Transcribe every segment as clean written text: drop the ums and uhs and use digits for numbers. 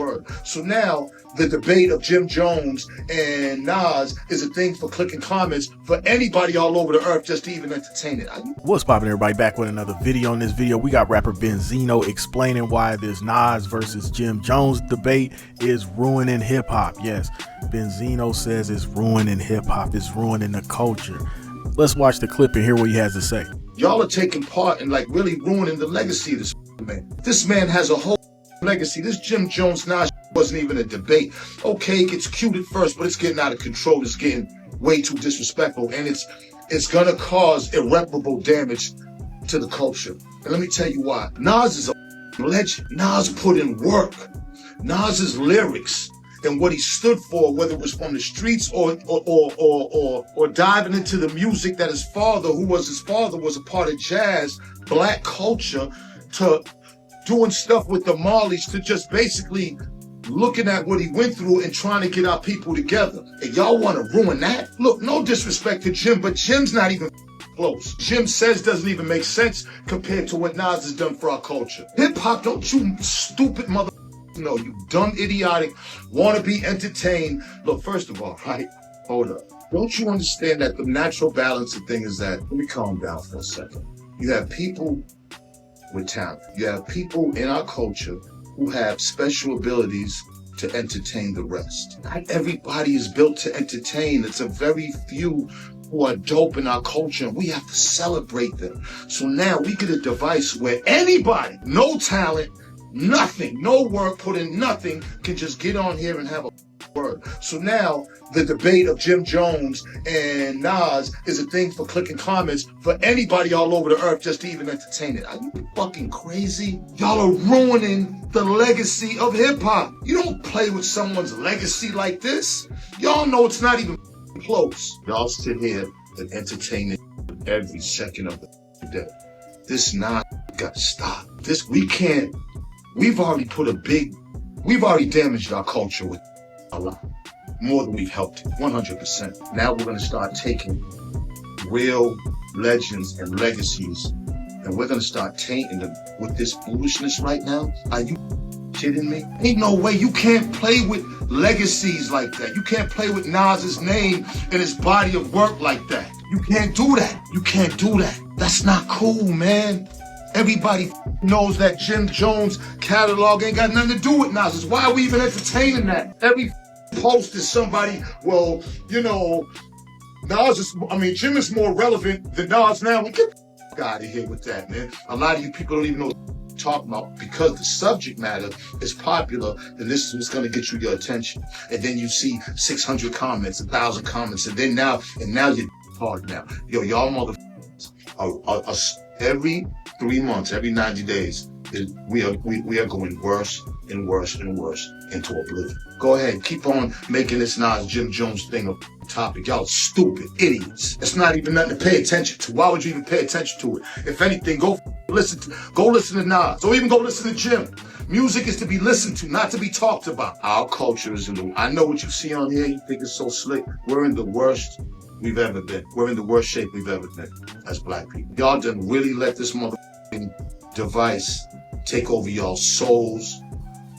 word. So now the debate of Jim Jones and Nas is a thing for clicking comments for anybody all over the earth just to even entertain it. What's poppin', everybody? Back with another video. In this video, we got rapper Benzino explaining why this Nas versus Jim Jones debate is ruining hip-hop. Yes, Benzino says it's ruining hip-hop. It's ruining the culture. Let's watch the clip and hear what he has to say. Y'all are taking part in like really ruining the legacy of this man. This man has a whole legacy. This Jim Jones Nas wasn't even a debate. Okay, it gets cute at first, but it's getting out of control. It's getting way too disrespectful, and it's gonna cause irreparable damage to the culture. And let me tell you why. Nas is a legend. Nas put in work. Nas's lyrics and what he stood for, whether it was from the streets or diving into the music that his father was a part of jazz, black culture, to doing stuff with the Marleys, to just basically looking at what he went through and trying to get our people together. And y'all want to ruin that? Look, no disrespect to Jim, but Jim's not even close. Jim says doesn't even make sense compared to what Nas has done for our culture. Hip hop, don't you stupid mother. No, you dumb, idiotic, want to be entertained. Look, first of all, right? Hold up. Don't you understand that the natural balance of thing is that, let me calm down for a second. You have people with talent. You have people in our culture who have special abilities to entertain the rest. Not everybody is built to entertain. It's a very few who are dope in our culture, and we have to celebrate them. So now we get a device where anybody, no talent, nothing, no work put in, nothing, can just get on here and have a word. So now the debate of Jim Jones and Nas is a thing for clicking comments for anybody all over the earth just to even entertain it. Are you fucking crazy? Y'all are ruining the legacy of hip hop. You don't play with someone's legacy like this. Y'all know it's not even close. Y'all sit here and entertain it every second of the day. This Nas got to stop. We've already damaged our culture with a lot more than we've helped it, 100%. Now we're going to start taking real legends and legacies, and we're going to start tainting them with this foolishness right now. Are you kidding me? Ain't no way. You can't play with legacies like that. You can't play with Nas's name and his body of work like that. You can't do that. You can't do that. That's not cool, man. Everybody knows that Jim Jones catalog ain't got nothing to do with Nas. Why are we even entertaining that? Every post is somebody, well, you know, Jim is more relevant than Nas now. Well, get the out of here with that, man. A lot of you people don't even know what you're talking about. Because the subject matter is popular, then this is what's going to get you your attention. And then you see 600 comments, 1,000 comments, and now you're hard now. Yo, y'all motherfuckers are every 3 months, every 90 days, we are going worse and worse and worse into oblivion. Go ahead, keep on making this Nas Jim Jones thing a topic. Y'all stupid idiots. It's not even nothing to pay attention to. Why would you even pay attention to it? If anything, go listen to Nas, or even go listen to Jim. Music is to be listened to, not to be talked about. Our culture is I know what you see on here, you think it's so slick. We're in the worst we've ever been. We're in the worst shape we've ever been as black people. Y'all done really let this motherfucking device take over y'all's souls,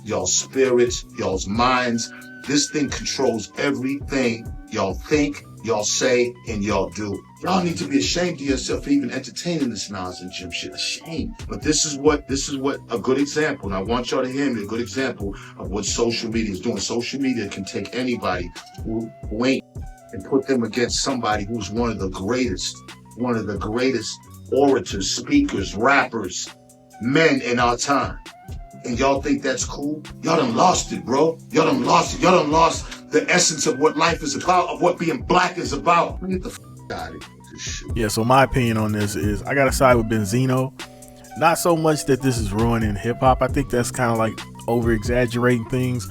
y'all's spirits, y'all's minds. This thing controls everything y'all think, y'all say, and y'all do. Y'all need to be ashamed of yourself for even entertaining this Nas and Jim shit. Ashamed. But this is what a good example, and I want y'all to hear me, a good example of what social media is doing. Social media can take anybody who ain't and put them against somebody who's one of the greatest orators, speakers, rappers, men in our time. And y'all think that's cool? Y'all done lost it, bro. Y'all done lost it. Y'all done lost the essence of what life is about, of what being black is about. Get the out of here with this shit. Yeah, so my opinion on this is I gotta side with Benzino. Not so much that this is ruining hip-hop. I think that's kind of like over-exaggerating things.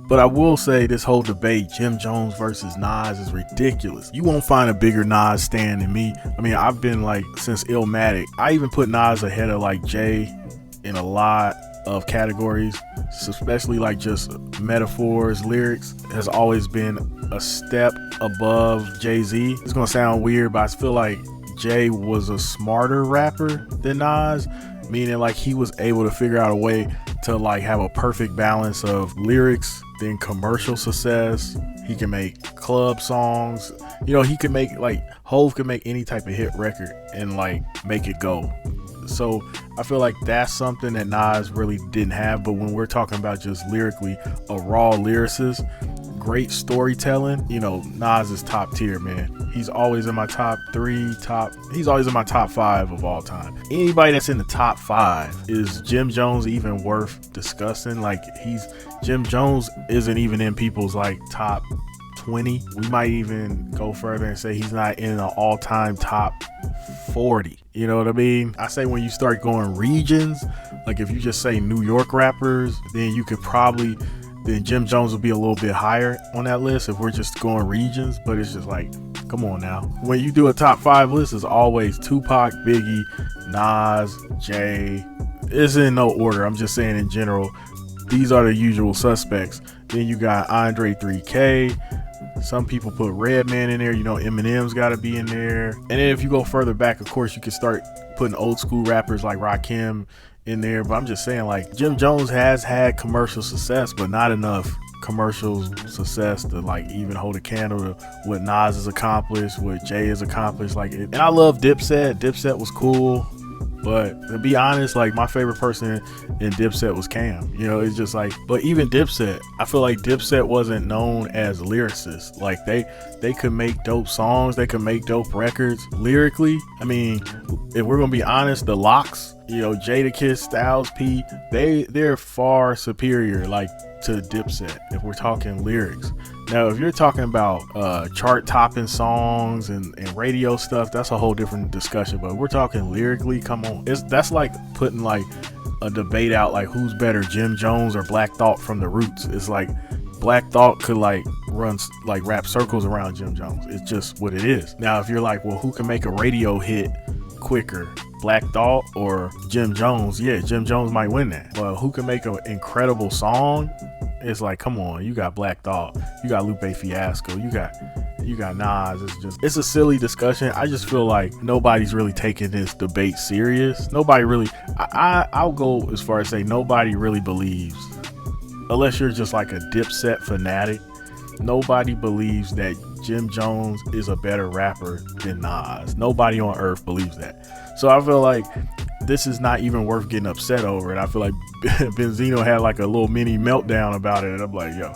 But I will say this whole debate, Jim Jones versus Nas, is ridiculous. You won't find a bigger Nas stan than me. I mean, I've been like, since Illmatic, I even put Nas ahead of like Jay in a lot of categories, especially like just metaphors, lyrics has always been a step above Jay-Z. It's gonna sound weird, but I feel like Jay was a smarter rapper than Nas, meaning like he was able to figure out a way to like have a perfect balance of lyrics, then commercial success. He can make club songs. You know, he can make like Hove can make any type of hit record and like make it go. So I feel like that's something that Nas really didn't have. But when we're talking about just lyrically, a raw lyricist, great storytelling, you know, Nas is top tier, man. He's always in my top 3, he's always in my top 5 of all time. Anybody that's in the top 5, is Jim Jones even worth discussing? Like, Jim Jones isn't even in people's like top 20. We might even go further and say he's not in an all-time top 40. You know what I mean? I say when you start going regions, like if you just say New York rappers, then you could probably, then Jim Jones will be a little bit higher on that list if we're just going regions. But it's just like, come on now. When you do a top 5 list, it's always Tupac, Biggie, Nas, Jay. It's in no order. I'm just saying in general, these are the usual suspects. Then you got Andre 3K. Some people put Redman in there. You know, Eminem's got to be in there. And then if you go further back, of course, you can start putting old school rappers like Rakim in there. But I'm just saying, like, Jim Jones has had commercial success, but not enough commercial success to like even hold a candle to what Nas has accomplished, what Jay has accomplished. Like, and I love Dipset. Dipset was cool. But to be honest, like my favorite person in Dipset was Cam. You know, it's just like, but even Dipset, I feel like Dipset wasn't known as lyricists. Like they could make dope songs, they could make dope records lyrically. I mean, if we're gonna be honest, the Locks, you know, Jadakiss, Styles P, they're far superior like to Dipset if we're talking lyrics. Now, if you're talking about chart topping songs and radio stuff, that's a whole different discussion. But we're talking lyrically, come on, that's like putting like a debate out like who's better, Jim Jones or Black Thought from the Roots. It's like Black Thought could like rap circles around Jim Jones. It's just what it is. Now, if you're like, well, who can make a radio hit quicker, Black Thought or Jim Jones? Yeah, Jim Jones might win that. But who can make an incredible song? It's like, come on, you got Black Thought, you got Lupe Fiasco, you got Nas. It's a silly discussion. I just feel like nobody's really taking this debate serious. Nobody really, I'll go as far as say nobody really believes, unless you're just like a Dipset fanatic, nobody believes that Jim Jones is a better rapper than Nas. Nobody on earth believes that. So I feel like this is not even worth getting upset over. And I feel like Benzino had like a little mini meltdown about it. And I'm like, yo,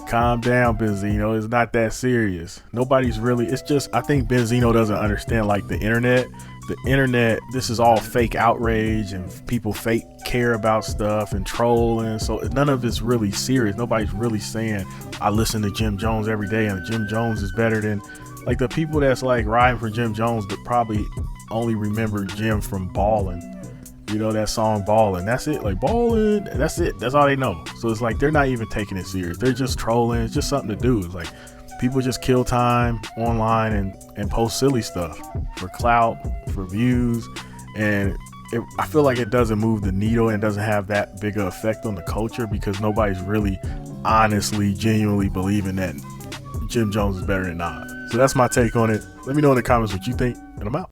calm down, Benzino. It's not that serious. Nobody's really, it's just, I think Benzino doesn't understand like the internet. The internet, this is all fake outrage and people fake care about stuff and trolling. So none of it's really serious. Nobody's really saying, I listen to Jim Jones every day and Jim Jones is better than, like the people that's like riding for Jim Jones that probably only remember Jim from Ballin'. You know, that song Ballin'. That's it. Like Ballin'. That's it. That's all they know. So it's like they're not even taking it serious. They're just trolling. It's just something to do. It's like people just kill time online and post silly stuff for clout, for views. And I feel like it doesn't move the needle and doesn't have that big of an effect on the culture because nobody's really honestly, genuinely believing that Jim Jones is better than Nas. So that's my take on it. Let me know in the comments what you think, and I'm out.